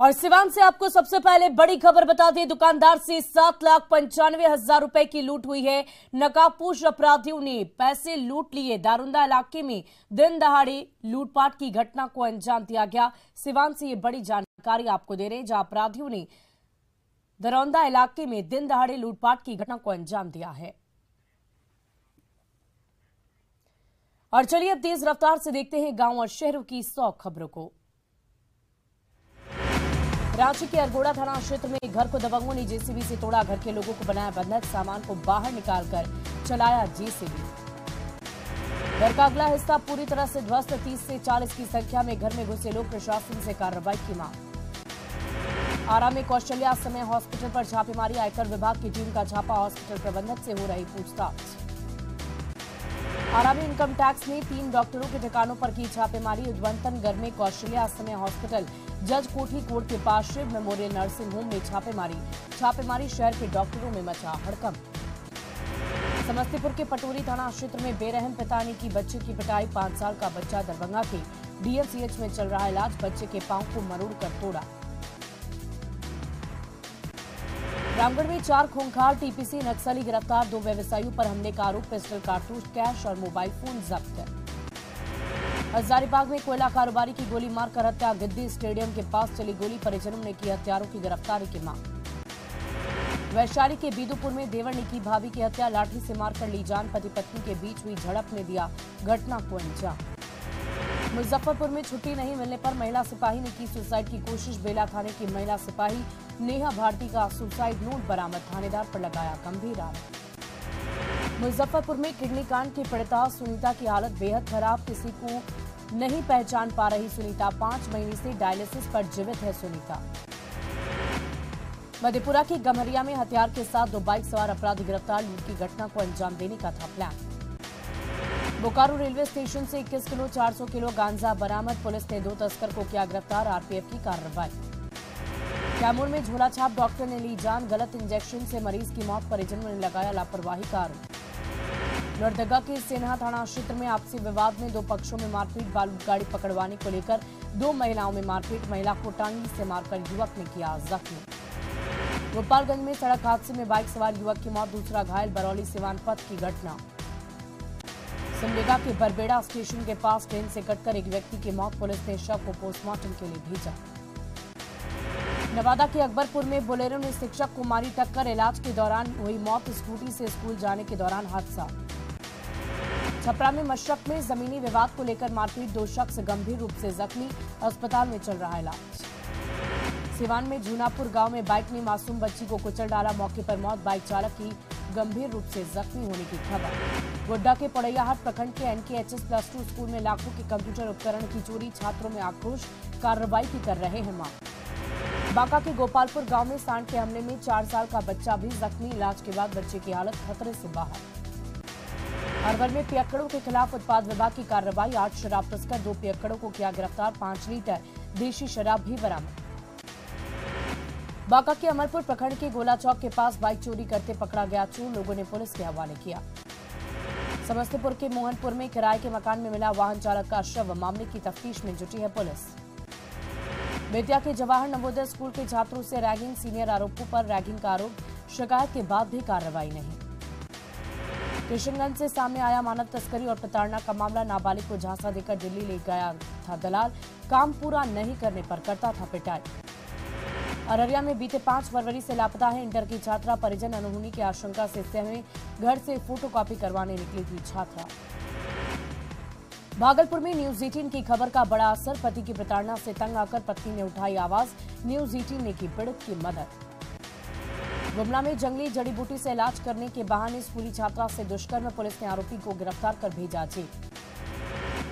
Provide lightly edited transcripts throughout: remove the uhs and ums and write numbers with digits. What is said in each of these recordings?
और सिवान से आपको सबसे पहले बड़ी खबर बता दें, दुकानदार से 7,95,000 रुपए की लूट हुई है। नकाबपोश अपराधियों ने पैसे लूट लिए। दारुंदा इलाके में दिन दहाड़े लूटपाट की घटना को अंजाम दिया गया। सिवान से ये बड़ी जानकारी आपको दे रहे हैं, जहां अपराधियों ने दारुंदा इलाके में दिन दहाड़े लूटपाट की घटना को अंजाम दिया है। और चलिए अब तेज रफ्तार से देखते हैं गांव और शहरों की 100 खबरों को। रांची के अरगोड़ा थाना क्षेत्र में घर को दबंगों ने जेसीबी से तोड़ा। घर के लोगों को बनाया बंधक, सामान को बाहर निकालकर चलाया जेसीबी। घर का अगला हिस्सा पूरी तरह से ध्वस्त। 30 से 40 की संख्या में घर में घुसे लोग। प्रशासन से कार्रवाई की मांग। आरा में कौशल्या समय हॉस्पिटल पर छापेमारी। आयकर विभाग की टीम का छापा। हॉस्पिटल प्रबंधक से हो रही पूछताछ। आरा में इनकम टैक्स ने 3 डॉक्टरों के ठिकानों पर की छापेमारी। उद्वंतनगर में कौशल्या समय हॉस्पिटल, जज कोठी कोर्ट के पास शिव मेमोरियल नर्सिंग होम में छापेमारी शहर के डॉक्टरों में मचा हड़कंप। समस्तीपुर के पटोरी थाना क्षेत्र में बेरहम पिता ने की बच्चे की पिटाई। 5 साल का बच्चा दरभंगा के डीएमसीएच में चल रहा इलाज। बच्चे के पांव को मरोड़कर तोड़ा। रामगढ़ में 4 खूंखार टीपीसी नक्सली गिरफ्तार। 2 व्यवसायियों पर हमले का आरोप। पिस्टल, कारतूस, कैश और मोबाइल फोन जब्त। हजारीबाग में कोयला कारोबारी की गोली मारकर हत्या। गिद्दी स्टेडियम के पास चली गोली। परिजनों ने की हत्यारों की गिरफ्तारी की मांग। वैशाली के बीदुपुर में देवर ने की भाभी की हत्या। लाठी से मारकर ली जान। पति पत्नी के बीच हुई झड़प में दिया घटना को अंजाम। मुजफ्फरपुर में छुट्टी नहीं मिलने पर महिला सिपाही ने की सुसाइड की कोशिश। बेला थाने की महिला सिपाही नेहा भारती का सुसाइड नोट बरामद। थानेदार पर लगाया गंभीर आरोप। मुजफ्फरपुर में किडनी कांड की पीड़िता सुनीता की हालत बेहद खराब। किसी को नहीं पहचान पा रही सुनीता। 5 महीने से डायलिसिस पर जीवित है सुनीता। मधेपुरा की गम्हरिया में हथियार के साथ 2 बाइक सवार अपराधी गिरफ्तार। लूट की घटना को अंजाम देने का था प्लान। बोकारो रेलवे स्टेशन से 21 किलो 400 किलो गांजा बरामद। पुलिस ने 2 तस्कर को किया गिरफ्तार। आरपीएफ की कार्रवाई। कैमूर में झोला छाप डॉक्टर ने ली जान। गलत इंजेक्शन से मरीज की मौत। परिजनों ने लगाया लापरवाही का आरोप। लोहरदगा के सेन्हा थाना क्षेत्र में आपसी विवाद में 2 पक्षों में मारपीट। बालू गाड़ी पकड़वाने को लेकर 2 महिलाओं में मारपीट। महिला को टांगी से मारकर युवक ने किया जख्मी। गोपालगंज में सड़क हादसे में बाइक सवार युवक की मौत, दूसरा घायल। बरौली सिवान पथ की घटना। सिमडेगा के बरबेड़ा स्टेशन के पास ट्रेन से कटकर एक व्यक्ति की मौत। पुलिस ने शव को पोस्टमार्टम के लिए भेजा। नवादा के अकबरपुर में बोलेरो ने शिक्षक को मारी टक्कर। इलाज के दौरान हुई मौत। स्कूटी से स्कूल जाने के दौरान हादसा। छपरा में मशरक में जमीनी विवाद को लेकर मारपीट। 2 शख्स गंभीर रूप से जख्मी। अस्पताल में चल रहा इलाज। सिवान में झूनापुर गांव में बाइक ने मासूम बच्ची को कुचल डाला। मौके पर मौत। बाइक चालक की गंभीर रूप से जख्मी होने की खबर। गोड्डा के पड़ैयाहाट प्रखंड के NKHS+2 स्कूल में लाखों के कंप्यूटर उपकरण की चोरी। छात्रों में आक्रोश। कार्रवाई की कर रहे हैं मांग। बांका के गोपालपुर गांव में सांड के हमले में 4 साल का बच्चा भी जख्मी। इलाज के बाद बच्चे की हालत खतरे से बाहर। अलवर में पियक्कड़ों के खिलाफ उत्पाद विभाग की कार्रवाई। 8 शराब तस्कर, 2 पियक्कड़ों को किया गिरफ्तार। 5 लीटर देशी शराब भी बरामद। बांका के अमरपुर प्रखंड के गोला चौक के पास बाइक चोरी करते पकड़ा गया चोर। लोगों ने पुलिस के हवाले किया। समस्तीपुर के मोहनपुर में किराए के मकान में मिला वाहन चालक का शव। मामले की तफ्तीश में जुटी है पुलिस। बेतिया के जवाहर नवोदय स्कूल के छात्रों से रैगिंग। सीनियर आरोपों पर रैगिंग का आरोप। शिकायत के बाद भी कार्रवाई नहीं। किशनगंज से सामने आया मानव तस्करी और प्रताड़ना का मामला। नाबालिग को झांसा देकर दिल्ली ले गया था दलाल। काम पूरा नहीं करने पर करता था पिटाई। अररिया में बीते 5 फरवरी से लापता है इंटर की छात्रा। परिजन अनहोनी की आशंका से सहमे घर से फोटोकॉपी करवाने निकली थी छात्रा। भागलपुर में न्यूज 18 की खबर का बड़ा असर। पति की प्रताड़ना से तंग आकर पत्नी ने उठाई आवाज। न्यूज 18 ने की पीड़ित की मदद। गुमला में जंगली जड़ी बूटी से इलाज करने के बहाने स्कूली छात्रा से दुष्कर्म। पुलिस ने आरोपी को गिरफ्तार कर भेजा जेल।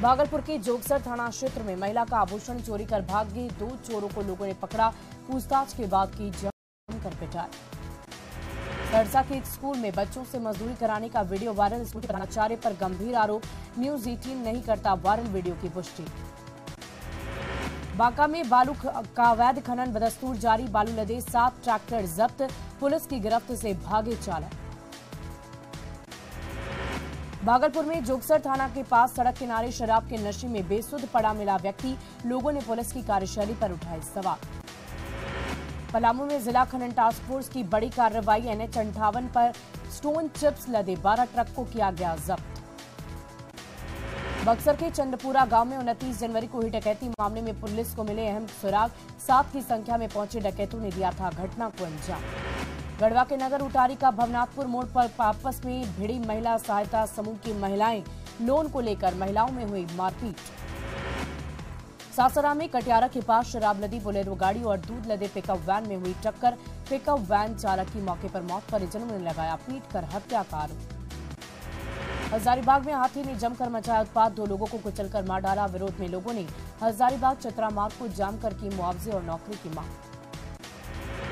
भागलपुर के जोगसर थाना क्षेत्र में महिला का आभूषण चोरी कर भाग गए 2 चोरों को लोगों ने पकड़ा। पूछताछ के बाद की जमकर पिटाई। सरसा के स्कूल में बच्चों से मजदूरी कराने का वीडियो वायरल। स्कूल के प्राचार्य पर गंभीर आरोप। न्यूज 18 नहीं करता वायरल वीडियो की पुष्टि। बांका में बालू का अवैध खनन बदस्तूर जारी। बालू लदे 7 ट्रैक्टर जब्त। पुलिस की गिरफ्त से भागे चालक। भागलपुर में जोगसर थाना के पास सड़क किनारे शराब के नशे में बेसुध पड़ा मिला व्यक्ति। लोगों ने पुलिस की कार्यशैली पर उठाए सवाल। पलामू में जिला खनन टास्क फोर्स की बड़ी कार्रवाई। NH 58 पर स्टोन चिप्स लदे 12 ट्रक को किया गया जब्त। बक्सर के चंद्रपुरा गांव में 29 जनवरी को हुई डकैती मामले में पुलिस को मिले अहम सुराग। 7 की संख्या में पहुंचे डकैतों ने दिया था घटना को अंजाम। गढ़वा के नगर उटारी का भवनाथपुर मोड़ पर आपस में भिड़ी महिला सहायता समूह की महिलाएं। लोन को लेकर महिलाओं में हुई मारपीट। सासाराम में कटियारा के पास शराब लदी बोलेरो गाड़ी और दूध लदे पिकअप वैन में हुई टक्कर। पिकअप वैन चालक की मौके पर मौत, परिजनों ने लगाया पीट कर हत्या का आरोप। हजारीबाग में हाथी ने जमकर मचाया उत्पात। 2 लोगों को कुचलकर मार डाला। विरोध में लोगों ने हजारीबाग चतरा मार्ग को जाम कर की मुआवजे और नौकरी की मांग।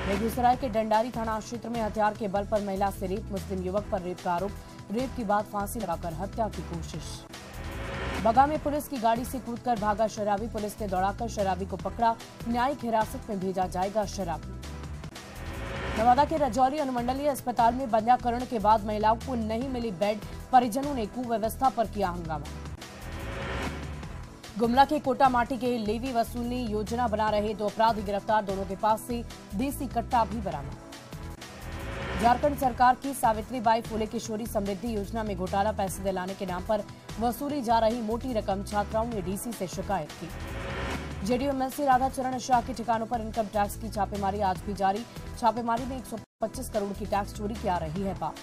बेगूसराय के डंडारी थाना क्षेत्र में हथियार के बल पर महिला से रेप। मुस्लिम युवक पर रेप का आरोप। रेप के बाद फांसी लगाकर हत्या की कोशिश। बगा में पुलिस की गाड़ी से कूदकर भागा शराबी। पुलिस ने दौड़ाकर शराबी को पकड़ा। न्यायिक हिरासत में भेजा जाएगा शराबी। नवादा के रजौली अनुमंडलीय अस्पताल में बंध्याकरण के बाद महिलाओं को नहीं मिली बेड। परिजनों ने कुव्यवस्था पर किया हंगामा। गुमला के कोटा माटी के लेवी वसूलने योजना बना रहे 2 अपराधी गिरफ्तार। दोनों के पास से देसी कट्टा भी बरामद। झारखंड सरकार की सावित्रीबाई फुले किशोरी समृद्धि योजना में घोटाला। पैसे दिलाने के नाम पर वसूली जा रही मोटी रकम। छात्राओं ने डीसी से शिकायत की। जेडीयू एमएलसी राधाचरण शाह के ठिकानों पर इनकम टैक्स की छापेमारी आज भी जारी। छापेमारी में 125 करोड़ की टैक्स चोरी की आ रही है बात।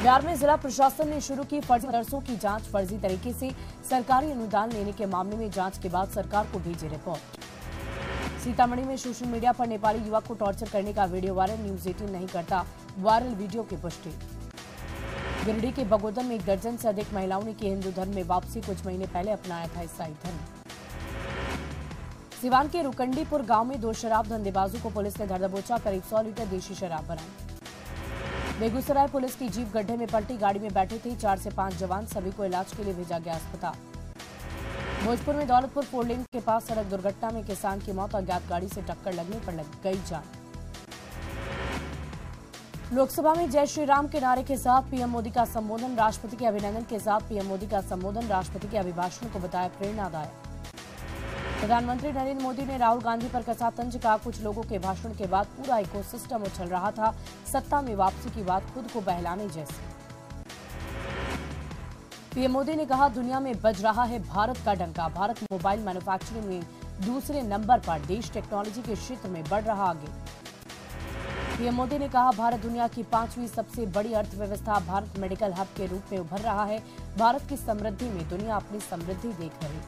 बिहार में जिला प्रशासन ने शुरू की फर्जी मदरसों की जांच। फर्जी तरीके से सरकारी अनुदान लेने के मामले में जांच के बाद सरकार को भेजी रिपोर्ट। सीतामढ़ी में सोशल मीडिया पर नेपाली युवक को टॉर्चर करने का वीडियो वायरल। न्यूज 18 नहीं करता वायरल वीडियो की पुष्टि। गिरिडीह के बगोदर में 1 दर्जन से अधिक महिलाओं ने की हिंदू धर्म में वापसी। कुछ महीने पहले अपनाया था ईसाई धर्म। सिवान के रुकंडीपुर गांव में 2 शराब धंधेबाजों को पुलिस ने धर दबोचा। करीब 100 लीटर देशी शराब बरामद। बेगूसराय पुलिस की जीप गड्ढे में पलटी। गाड़ी में बैठे थे 4 से 5 जवान। सभी को इलाज के लिए भेजा गया अस्पताल। भोजपुर में दौलतपुर 4 लेन के पास सड़क दुर्घटना में किसान की मौत। अज्ञात गाड़ी से टक्कर लगने पर लग गई जान। लोकसभा में जय श्री राम के नारे के साथ पीएम मोदी का संबोधन। राष्ट्रपति के अभिनंदन के साथ पीएम मोदी का संबोधन। राष्ट्रपति के अभिभाषण को बताया प्रेरणादायक। प्रधानमंत्री नरेंद्र मोदी ने राहुल गांधी पर कसा तंज। कहा कुछ लोगों के भाषण के बाद पूरा इकोसिस्टम उछल रहा था। सत्ता में वापसी की बात खुद को बहलाने जैसी। पीएम मोदी ने कहा दुनिया में बज रहा है भारत का डंका। भारत मोबाइल मैन्युफैक्चरिंग में दूसरे नंबर पर। देश टेक्नोलॉजी के क्षेत्र में बढ़ रहा आगे। पीएम मोदी ने कहा भारत दुनिया की 5वीं सबसे बड़ी अर्थव्यवस्था। भारत मेडिकल हब के रूप में उभर रहा है। भारत की समृद्धि में दुनिया अपनी समृद्धि देख रही।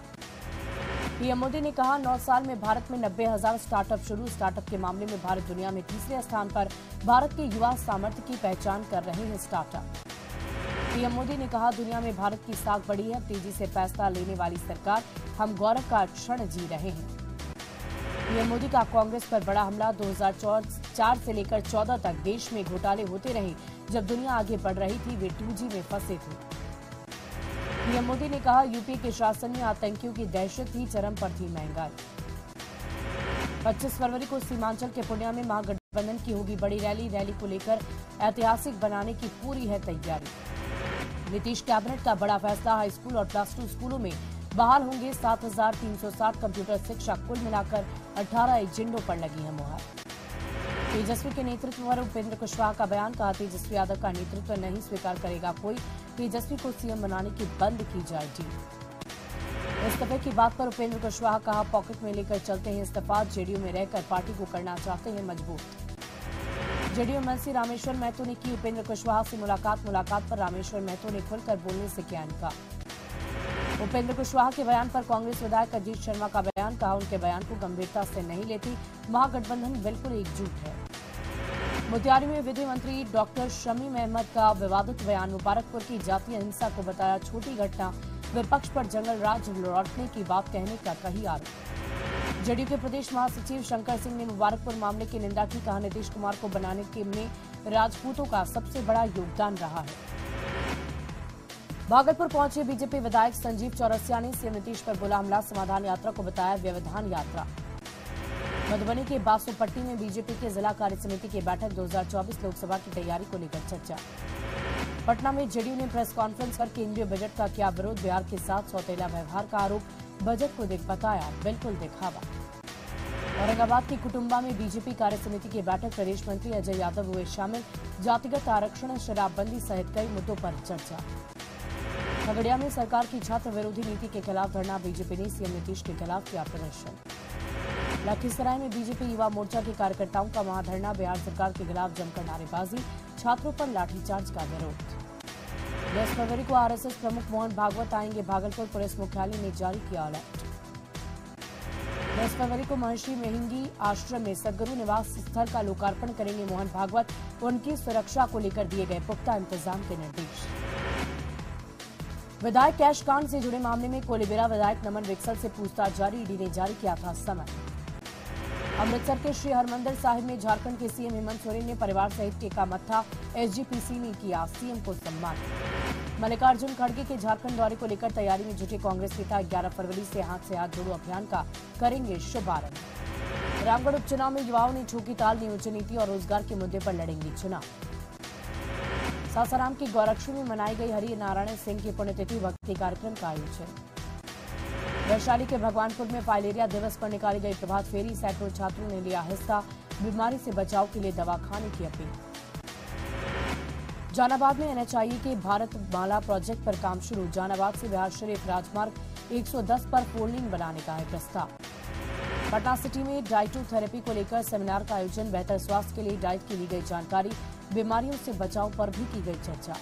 पीएम मोदी ने कहा 9 साल में भारत में 90,000 स्टार्टअप शुरू। स्टार्टअप के मामले में भारत दुनिया में 3रे स्थान पर। भारत के युवा सामर्थ्य की पहचान कर रहे हैं स्टार्टअप। पीएम मोदी ने कहा दुनिया में भारत की साख बढ़ी है। तेजी से फैसला लेने वाली सरकार। हम गौरव का क्षण जी रहे हैं। पीएम मोदी का कांग्रेस पर बड़ा हमला। 2004 से लेकर 14 तक देश में घोटाले होते रहे। जब दुनिया आगे बढ़ रही थी वे 2G में फंसे थे। पीएम मोदी ने कहा यूपी के शासन में आतंकियों की दहशत थी। चरम पर थी महंगाई। 25 फरवरी को सीमांचल के पूर्णिया में महागठबंधन की होगी बड़ी रैली। रैली को लेकर ऐतिहासिक बनाने की पूरी है तैयारी। नीतीश कैबिनेट का बड़ा फैसला। हाई स्कूल और +2 स्कूलों में बहाल होंगे 7,360 कंप्यूटर शिक्षक। कुल मिलाकर 18 एजेंडों पर लगी है मुहर। तेजस्वी के नेतृत्व पर उपेंद्र कुशवाहा का बयान। कहा तेजस्वी यादव का नेतृत्व नहीं स्वीकार करेगा कोई। तेजस्वी को सीएम बनाने की बंद की जाएगी। इस्तीफे की बात पर उपेंद्र कुशवाहा कहा पॉकेट में लेकर चलते हैं इस्तीफा। जेडीयू में रहकर पार्टी को करना चाहते हैं मजबूत। जेडीयू एमएलसी रामेश्वर महतो ने की उपेंद्र कुशवाहा से मुलाकात पर रामेश्वर महतो ने खुलकर बोलने से किया इनकार। उपेंद्र कुशवाहा के बयान पर कांग्रेस विधायक अजीत शर्मा का बयान। कहा उनके बयान को गंभीरता से नहीं लेती। महागठबंधन बिल्कुल एकजुट है। मोतिहारी में विधि मंत्री डॉक्टर शमीम अहमद का विवादित बयान। मुबारकपुर की जातीय हिंसा को बताया छोटी घटना। विपक्ष पर जंगल राज लौटने की बात कहने का कही आरोप। जेडीयू के प्रदेश महासचिव शंकर सिंह ने मुबारकपुर मामले की निंदा की। कहा नीतीश कुमार को बनाने के में राजपूतों का सबसे बड़ा योगदान रहा है। भागलपुर पहुंचे बीजेपी विधायक संजीव चौरसिया ने सीएम नीतीश पर बोला हमला। समाधान यात्रा को बताया व्यवधान यात्रा। मधुबनी के बासोपट्टी में बीजेपी के जिला कार्य समिति की बैठक। 2024 लोकसभा की तैयारी को लेकर चर्चा। पटना में जेडीयू ने प्रेस कॉन्फ्रेंस कर केंद्रीय बजट का किया विरोध। बिहार के साथ सौतेला व्यवहार का आरोप। बजट को बताया बिल्कुल दिखावा। औरंगाबाद की कुटुंबा में बीजेपी कार्य समिति की बैठक, प्रदेश मंत्री अजय यादव हुए शामिल। जातिगत आरक्षण, शराबबंदी सहित कई मुद्दों पर चर्चा। खगड़िया में सरकार की छात्र विरोधी नीति के खिलाफ धरना, बीजेपी ने सीएम नीतीश के खिलाफ किया प्रदर्शन। लखीसराय में बीजेपी युवा मोर्चा के कार्यकर्ताओं का महाधरना, बिहार सरकार के खिलाफ जमकर नारेबाजी, छात्रों पर लाठीचार्ज का विरोध। 10 फरवरी को आरएसएस प्रमुख मोहन भागवत आएंगे भागलपुर, पुलिस मुख्यालय ने जारी किया अलर्ट। 10 फरवरी को महर्षि मेहंगी आश्रम में सदगुरु निवास स्थल का लोकार्पण करेंगे मोहन भागवत, उनकी सुरक्षा को लेकर दिए गए पुख्ता इंतजाम के निर्देश। विधायक कैश कांड से जुड़े मामले में कोलीबेरा विधायक नमन विकसल से पूछताछ जारी, ईडी ने जारी किया था समय। अमृतसर के श्री हरमंदिर साहिब में झारखंड के सीएम हेमंत सोरेन ने परिवार सहित टेका मत्था, एसजीपीसी ने किया सीएम को सम्मान। मल्लिकार्जुन खड़गे के झारखंड दौरे को लेकर तैयारी में जुटे कांग्रेस नेता 11 फरवरी से हाथ जोड़ो अभियान का करेंगे शुभारंभ। रामगढ़ उपचुनाव में युवाओं ने ठोकी ताल, नियोजन नीति और रोजगार के मुद्दे पर लड़ेंगे चुनाव। सासाराम की गौरक्षी में मनाई गई हरि नारायण सिंह की पुण्यतिथि, भक्ति कार्यक्रम का आयोजन। वैशाली के भगवानपुर में फाइलेरिया दिवस पर निकाली गई प्रभात फेरी, सैकड़ों छात्रों ने लिया हिस्सा, बीमारी से बचाव के लिए दवा खाने की अपील। जहानाबाद में एनएचआईए के भारत माला प्रोजेक्ट पर काम शुरू, जहानाबाद से बिहार शरीफ राजमार्ग 110 पर 4 लेन बनाने का है प्रस्ताव। पटना सिटी में डाइटोथेरेपी को लेकर सेमिनार का आयोजन, बेहतर स्वास्थ्य के लिए डाइट की ली गई जानकारी, बीमारियों से बचाव पर भी की गई चर्चा।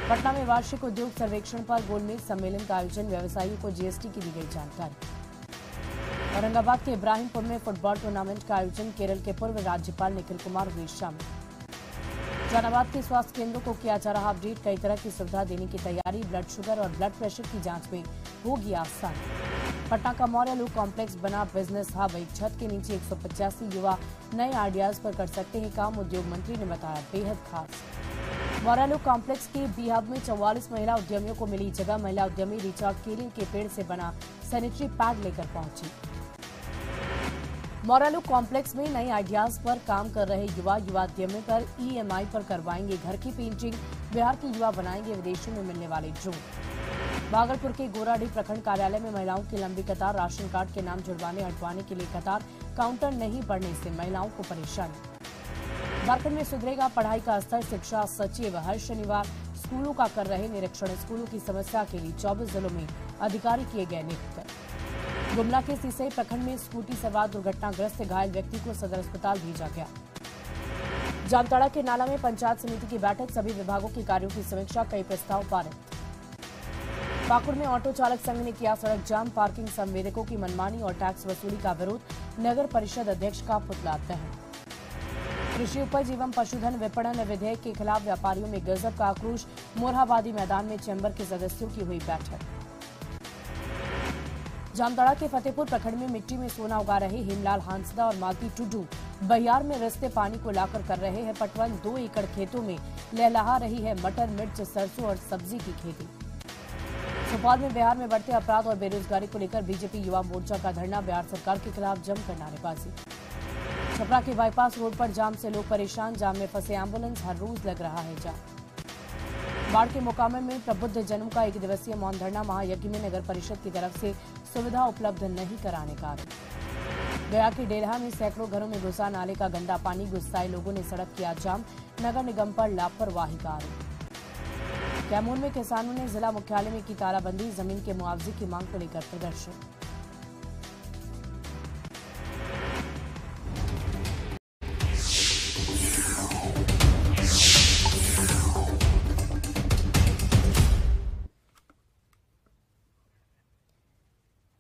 पटना में वार्षिक उद्योग सर्वेक्षण पर गोलमेज सम्मेलन का आयोजन, व्यवसायियों को जीएसटी की दी गई जानकारी। औरंगाबाद के इब्राहिमपुर में फुटबॉल टूर्नामेंट का आयोजन, केरल के पूर्व राज्यपाल निखिल कुमार हुए शामिल। जहानाबाद के स्वास्थ्य केंद्रों को किया जा रहा अपडेट, कई तरह की सुविधा देने की तैयारी, ब्लड शुगर और ब्लड प्रेशर की जांच में होगी आसान। पटना का मौर्य लू कॉम्प्लेक्स बना बिजनेस हब, एक छत के नीचे 185 युवा नए आइडियाज पर कर सकते हैं काम, उद्योग मंत्री ने बताया बेहद खास। मौर्य लू कॉम्प्लेक्स के बी हब में 44 महिला उद्यमियों को मिली जगह, महिला उद्यमी ऋचा केले के पेड़ से बना सैनिटरी पैड लेकर पहुंची। मौर्य कॉम्प्लेक्स में नए आइडियाज पर काम कर रहे युवा उद्यमी पर ईएमआई पर करवाएंगे घर की पेंटिंग, बिहार के युवा बनाएंगे विदेशों में मिलने वाले ड्रोन। भागलपुर के गोराडीह प्रखंड कार्यालय में महिलाओं की लंबी कतार, राशन कार्ड के नाम जुड़वाने हटवाने के लिए कतार, काउंटर नहीं पड़ने से महिलाओं को परेशानी। झारखंड में सुधरेगा पढ़ाई का स्तर, शिक्षा सचिव हर शनिवार स्कूलों का कर रहे निरीक्षण, स्कूलों की समस्या के लिए 24 जिलों में अधिकारी किए गए नियुक्त। गुमला के सीसई प्रखंड में स्कूटी सवार दुर्घटनाग्रस्त घायल व्यक्ति को सदर अस्पताल भेजा गया। जामताड़ा के नाला में पंचायत समिति की बैठक, सभी विभागों के कार्यों की समीक्षा, कई प्रस्ताव पारित। पाकुड़ में ऑटो चालक संघ ने किया सड़क जाम, पार्किंग संवेदकों की मनमानी और टैक्स वसूली का विरोध, नगर परिषद अध्यक्ष का पुतला दहन। कृषि उपज एवं पशुधन विपणन विधेयक के खिलाफ व्यापारियों में गजब का आक्रोश, मोरहाबादी मैदान में चैम्बर के सदस्यों की हुई बैठक। जामताड़ा के फतेहपुर प्रखंड में मिट्टी में सोना उगा रहे हेमलाल हांसदा और मालती टुडू बहियार में रिश्ते पानी को लाकर कर रहे हैं पटवन, 2 एकड़ खेतों में लहलहा रही है मटर, मिर्च, सरसों और सब्जी की खेती। भोपाल में बिहार में बढ़ते अपराध और बेरोजगारी को लेकर बीजेपी युवा मोर्चा का धरना, बिहार सरकार के खिलाफ जमकर नारेबाजी। छपरा के बाईपास रोड पर जाम से लोग परेशान, जाम में फंसे एम्बुलेंस, हर रोज लग रहा है जाम। बाढ़ के मोकामा में प्रबुद्ध जनों का 1 दिवसीय मौन धरना, महायज्ञ में नगर परिषद की तरफ से सुविधा उपलब्ध नहीं कराने का आरोप। गया के डेल्हा में सैकड़ों घरों में घुसा नाले का गंदा पानी, गुस्साए लोगों ने सड़क किया जाम, नगर निगम पर लापरवाही का आरोप। कैमूर में किसानों ने जिला मुख्यालय में की तालाबंदी, जमीन के मुआवजे की मांग को लेकर प्रदर्शन।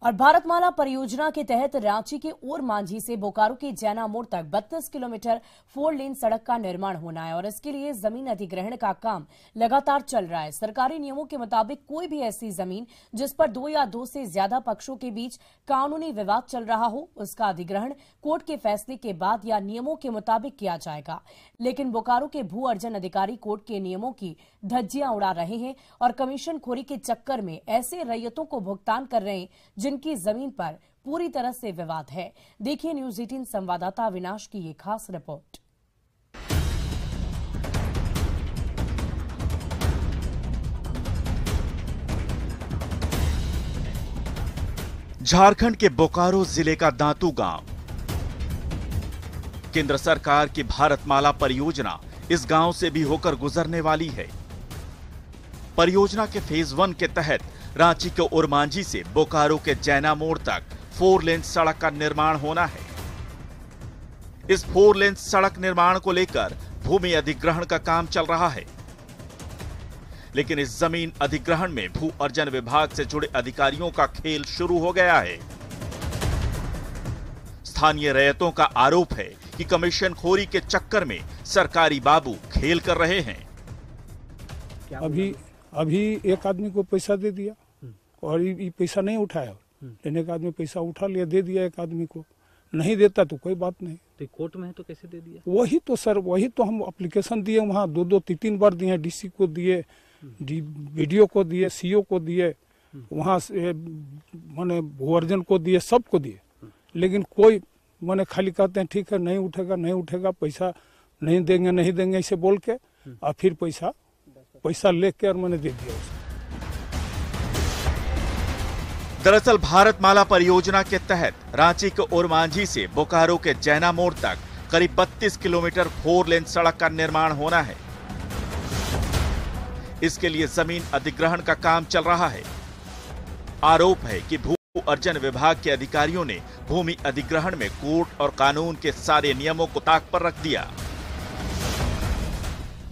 और भारतमाला परियोजना के तहत रांची के ओर मांझी से बोकारो के जैना मोड़ तक 32 किलोमीटर 4 लेन सड़क का निर्माण होना है और इसके लिए जमीन अधिग्रहण का काम लगातार चल रहा है। सरकारी नियमों के मुताबिक कोई भी ऐसी जमीन जिस पर 2 या 2 से ज्यादा पक्षों के बीच कानूनी विवाद चल रहा हो, उसका अधिग्रहण कोर्ट के फैसले के बाद या नियमों के मुताबिक किया जाएगा। लेकिन बोकारो के भू अर्जन अधिकारी कोर्ट के नियमों की धज्जियां उड़ा रहे हैं और कमीशन खोरी के चक्कर में ऐसे रैयतों को भुगतान कर रहे हैं जिनकी जमीन पर पूरी तरह से विवाद है। देखिए न्यूज 18 संवाददाता अविनाश की ये खास रिपोर्ट। झारखंड के बोकारो जिले का दांतू गांव केंद्र सरकार की भारतमाला परियोजना इस गांव से भी होकर गुजरने वाली है। परियोजना के फेज 1 के तहत रांची के ओरमांझी से बोकारो के जैना मोड़ तक 4 लेन सड़क का निर्माण होना है। इस 4 लेन सड़क निर्माण को लेकर भूमि अधिग्रहण का काम चल रहा है, लेकिन इस जमीन अधिग्रहण में भू अर्जन विभाग से जुड़े अधिकारियों का खेल शुरू हो गया है। स्थानीय रैयतों का आरोप है कि कमीशन खोरी के चक्कर में सरकारी बाबू खेल कर रहे हैं। अभी एक आदमी को पैसा दे दिया और ये पैसा नहीं उठाया, लेने का आदमी पैसा उठा लिया, दे दिया एक आदमी को, नहीं देता तो कोई बात नहीं। तो कोर्ट में है तो कैसे दे दिया? वही तो हम एप्लीकेशन दिए, वहाँ 2-3 बार दिए, डीसी को दिए, वीडियो को दिए, सीओ को दिए, वहाँ से माने भू अर्जन को दिए, सबको दिए, लेकिन कोई माने खाली कहते हैं ठीक है नहीं उठेगा, पैसा नहीं देंगे ऐसे बोल के, और फिर पैसा लेके और मैंने दे दिया उसे। दरअसल भारतमाला परियोजना के तहत रांची के ओरमांझी से बोकारो के जैना मोड़ तक करीब 32 किलोमीटर 4 लेन सड़क का निर्माण होना है। इसके लिए जमीन अधिग्रहण का काम चल रहा है। आरोप है कि भू अर्जन विभाग के अधिकारियों ने भूमि अधिग्रहण में कोर्ट और कानून के सारे नियमों को ताक पर रख दिया।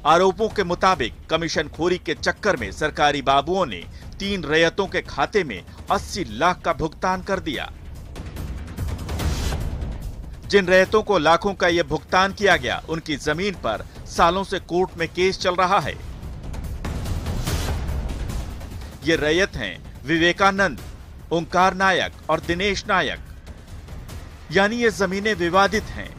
आरोपों के मुताबिक कमीशन खोरी के चक्कर में सरकारी बाबुओं ने 3 रैयतों के खाते में 80 लाख का भुगतान कर दिया। जिन रैयतों को लाखों का यह भुगतान किया गया, उनकी जमीन पर सालों से कोर्ट में केस चल रहा है। ये रैयत हैं विवेकानंद, ओंकार नायक और दिनेश नायक, यानी ये जमीनें विवादित हैं।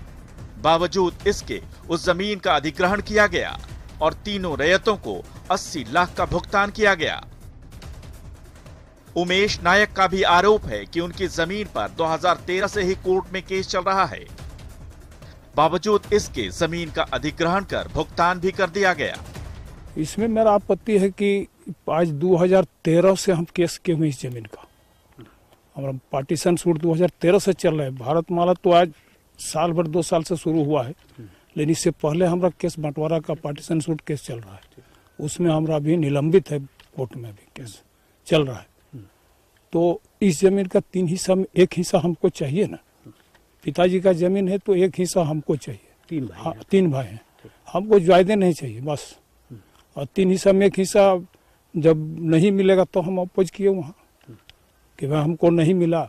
बावजूद इसके उस जमीन का अधिग्रहण किया गया और तीनों रैयतों को 80 लाख का भुगतान किया गया। उमेश नायक का भी आरोप है कि उनकी जमीन पर 2013 से ही कोर्ट में केस चल रहा है। बावजूद इसके जमीन का अधिग्रहण कर भुगतान भी कर दिया गया। इसमें मेरा आपत्ति है कि आज 2013 से हम केस किए हुए इस जमीन का, हमारा पार्टीशन सूट 2013 से चल रहा है। भारतमाला तो आज साल भर 2 साल से शुरू हुआ है, लेकिन इससे पहले हमारा केस बंटवारा का पार्टीशन सूट केस चल रहा है, उसमें हमारा अभी निलंबित है, कोर्ट में भी केस चल रहा है। तो इस जमीन का 3 हिस्सा में 1 हिस्सा हमको चाहिए ना। पिताजी का जमीन है तो 1 हिस्सा हमको चाहिए। 3 भाई हैं, हमको ज्यादा नहीं चाहिए बस। और 3 हिस्सा में 1 हिस्सा जब नहीं मिलेगा तो हम अपोज किए वहाँ कि भाई हमको नहीं मिला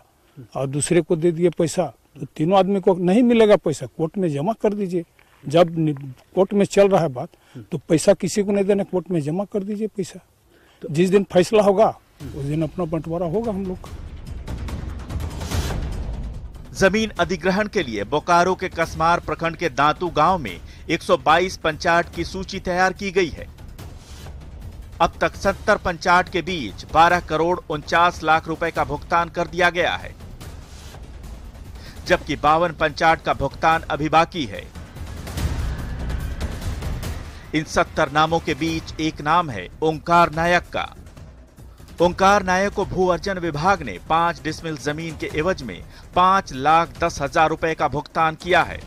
और दूसरे को दे दिए पैसा, तो तीनों आदमी को नहीं मिलेगा पैसा, कोर्ट में जमा कर दीजिए। जब कोर्ट में चल रहा है बात तो पैसा किसी को नहीं देना, कोर्ट में जमा कर दीजिए पैसा। जिस दिन फैसला होगा उस दिन अपना बंटवारा होगा हम लोग का। जमीन अधिग्रहण के लिए बोकारो के कसमार प्रखंड के दांतू गांव में 122 पंचायत की सूची तैयार की गई है। अब तक 70 पंचायत के बीच 12 करोड़ 49 लाख रुपए का भुगतान कर दिया गया है, जबकि 52 पंचायत का भुगतान अभी बाकी है। इन 70 नामों के बीच एक नाम है ओंकार नायक का। ओंकार नायक को भू अर्जन विभाग ने 5 डिसमिल जमीन के एवज में 5,10,000 रुपए का भुगतान किया है,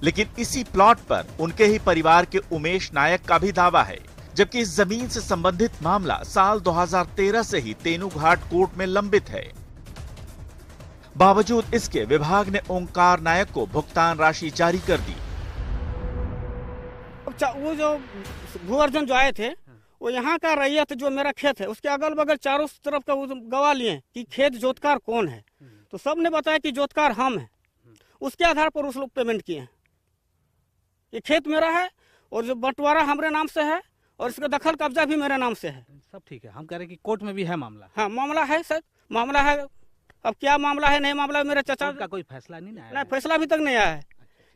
लेकिन इसी प्लॉट पर उनके ही परिवार के उमेश नायक का भी दावा है, जबकि इस जमीन से संबंधित मामला साल 2013 से ही तेनूघाट कोर्ट में लंबित है। बावजूद इसके विभाग ने ओंकार नायक को भुगतान राशि जारी कर दी। वो जो भू अर्जन जो आए थे वो यहाँ का रैयत जो मेरा खेत है उसके अगल बगल चारों तरफ का वो गवाह लिए कि खेत जोतकार कौन है, तो सबने बताया कि जोतकार हम हैं। उसके आधार पर उस लोग पेमेंट किए हैं। ये खेत मेरा है और जो बंटवारा हमारे नाम से है और इसका दखल कब्जा भी मेरे नाम से है। सब ठीक है, हम कह रहे हैं कि कोर्ट में भी है मामला। हाँ मामला है सर, मामला है। अब क्या मामला है नहीं मामला, मेरे चाचा का कोई फैसला नहीं आया? नहीं, फैसला अभी तक नहीं आया है।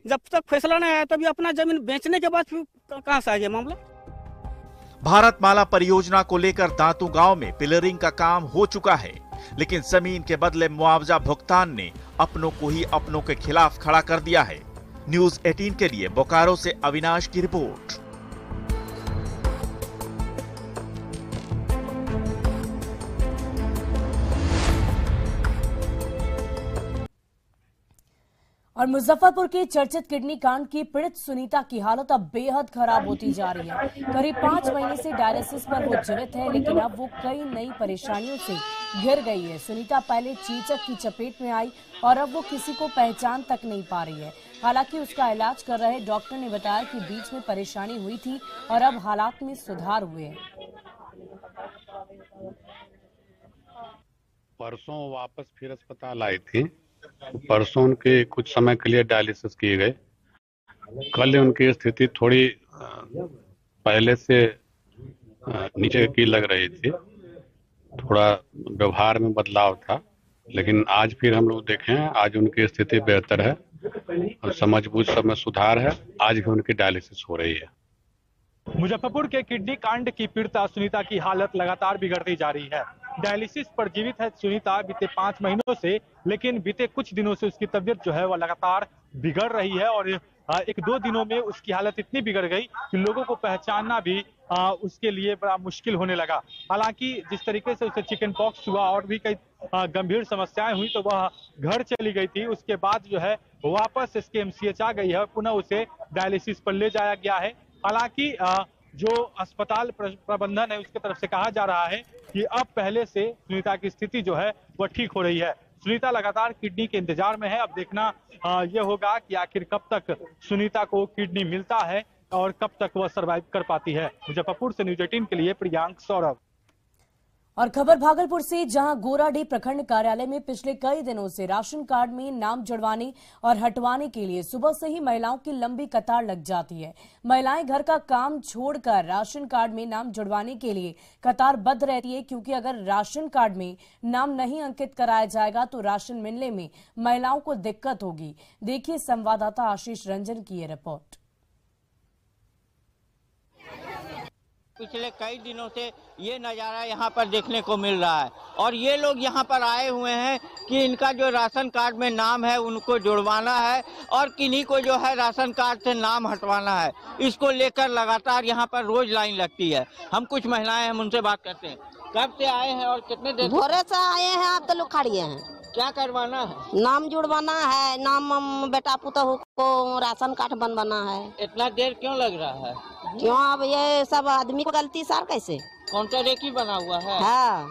जब तक फैसला नहीं आया तभी अपना जमीन बेचने के बाद कहाँ से आ गया मामला। भारतमाला परियोजना को लेकर दांतू गांव में पिलरिंग का काम हो चुका है, लेकिन जमीन के बदले मुआवजा भुगतान ने अपनों को ही अपनों के खिलाफ खड़ा कर दिया है। न्यूज़ 18 के लिए बोकारो से अविनाश की रिपोर्ट। और मुजफ्फरपुर के चर्चित किडनी कांड की पीड़ित सुनीता की हालत अब बेहद खराब होती जा रही है। करीब 5 महीने से डायलिसिस पर वो जीवित है, लेकिन अब वो कई नई परेशानियों से घिर गई है। सुनीता पहले चीचक की चपेट में आई और अब वो किसी को पहचान तक नहीं पा रही है। हालांकि उसका इलाज कर रहे डॉक्टर ने बताया कि बीच में परेशानी हुई थी और अब हालात में सुधार हुए हैं। परसों वापस फिर अस्पताल आई थी। परसों उनके कुछ समय के लिए डायलिसिस किए गए। कल उनकी स्थिति थोड़ी पहले से नीचे की लग रही थी, थोड़ा व्यवहार में बदलाव था, लेकिन आज फिर हम लोग देखें, आज उनकी स्थिति बेहतर है और समझबूझ सब में सुधार है। आज भी उनकी डायलिसिस हो रही है। मुजफ्फरपुर के किडनी कांड की पीड़िता सुनीता की हालत लगातार बिगड़ती जा रही है। डायलिसिस पर जीवित है सुनीता बीते 5 महीनों से, लेकिन बीते कुछ दिनों से उसकी तबीयत जो है वह लगातार बिगड़ रही है और 1-2 दिनों में उसकी हालत इतनी बिगड़ गई कि लोगों को पहचानना भी उसके लिए बड़ा मुश्किल होने लगा। हालांकि जिस तरीके से उसे चिकन पॉक्स हुआ और भी कई गंभीर समस्याएं हुई तो वह घर चली गई थी। उसके बाद जो है वापस SKMCH आ गई है, पुनः उसे डायलिसिस पर ले जाया गया है। हालांकि जो अस्पताल प्रबंधन है उसकी तरफ से कहा जा रहा है कि अब पहले से सुनीता की स्थिति जो है वह ठीक हो रही है। सुनीता लगातार किडनी के इंतजार में है। अब देखना यह होगा कि आखिर कब तक सुनीता को किडनी मिलता है और कब तक वह सर्वाइव कर पाती है। मुजफ्फरपुर से न्यूज 18 के लिए प्रियांक सौरभ। और खबर भागलपुर से, जहां गोराडीह प्रखंड कार्यालय में पिछले कई दिनों से राशन कार्ड में नाम जुड़वाने और हटवाने के लिए सुबह से ही महिलाओं की लंबी कतार लग जाती है। महिलाएं घर का काम छोड़कर राशन कार्ड में नाम जुड़वाने के लिए कतारबद्ध रहती है, क्योंकि अगर राशन कार्ड में नाम नहीं अंकित कराया जाएगा तो राशन मिलने में महिलाओं को दिक्कत होगी। देखिए संवाददाता आशीष रंजन की ये रिपोर्ट। पिछले कई दिनों से ये नज़ारा यहाँ पर देखने को मिल रहा है और ये लोग यहाँ पर आए हुए हैं कि इनका जो राशन कार्ड में नाम है उनको जुड़वाना है और किन्हीं को जो है राशन कार्ड से नाम हटवाना है। इसको लेकर लगातार यहाँ पर रोज लाइन लगती है। हम कुछ महिलाएं हम उनसे बात करते हैं। कब से आए हैं और कितने देर भोरे से आए हैं? आप तो लोग खड़िए हैं। क्या करवाना है? नाम जुड़वाना है, नाम बेटा पुतहु को राशन कार्ड बनवाना है। इतना देर क्यों लग रहा है? क्यों? अब ये सब आदमी को गलती सर कैसे? काउंटर एक ही बना हुआ है। हाँ।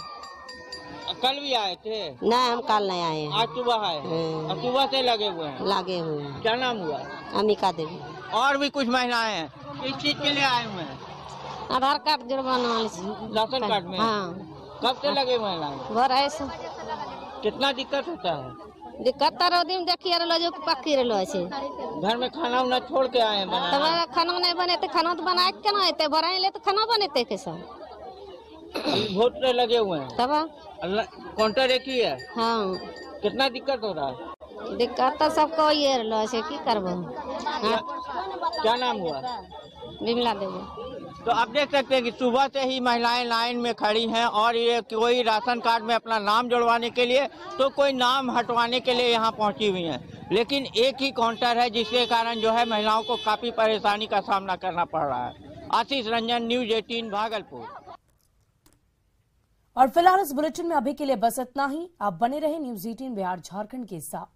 कल भी आए थे? नहीं, हम कल नहीं आए हैं। आज सुबह आए? और सुबह से लगे हुए हैं? लगे हुए हैं। क्या नाम हुआ? अमिका देवी। और भी कुछ महिलाएं हैं, किस चीज के लिए आए हुए हैं? आधार कार्ड जुड़वाना राशन कार्ड में। हाँ। कब से लगे हुए हैं? घर ऐसे कितना दिक्कत होता है? दिक्कत तो रोदी में देखिए जो पक्की रहो है। घर में खाना उना छोड़ के आए हैं तो खाना नहीं बने तो खाना तो बनाए केना हेते? भराई ले तो खाना बनेते कैसा? वोट पे लगे हुए हैं तब काउंटर एक ही है। हाँ। कितना दिक्कत हो रहा है? दिक्कत तो सबको ये रहो है, की करबो। क्या नाम हुआ? विमला देवी। तो आप देख सकते हैं कि सुबह से ही महिलाएं लाइन में खड़ी हैं और ये कोई राशन कार्ड में अपना नाम जुड़वाने के लिए तो कोई नाम हटवाने के लिए यहाँ पहुंची हुई हैं। लेकिन एक ही काउंटर है जिसके कारण जो है महिलाओं को काफी परेशानी का सामना करना पड़ रहा है। आशीष रंजन, न्यूज 18 भागलपुर। और फिलहाल इस बुलेटिन में अभी के लिए बस इतना ही। आप बने रहे न्यूज 18 बिहार झारखंड के साथ।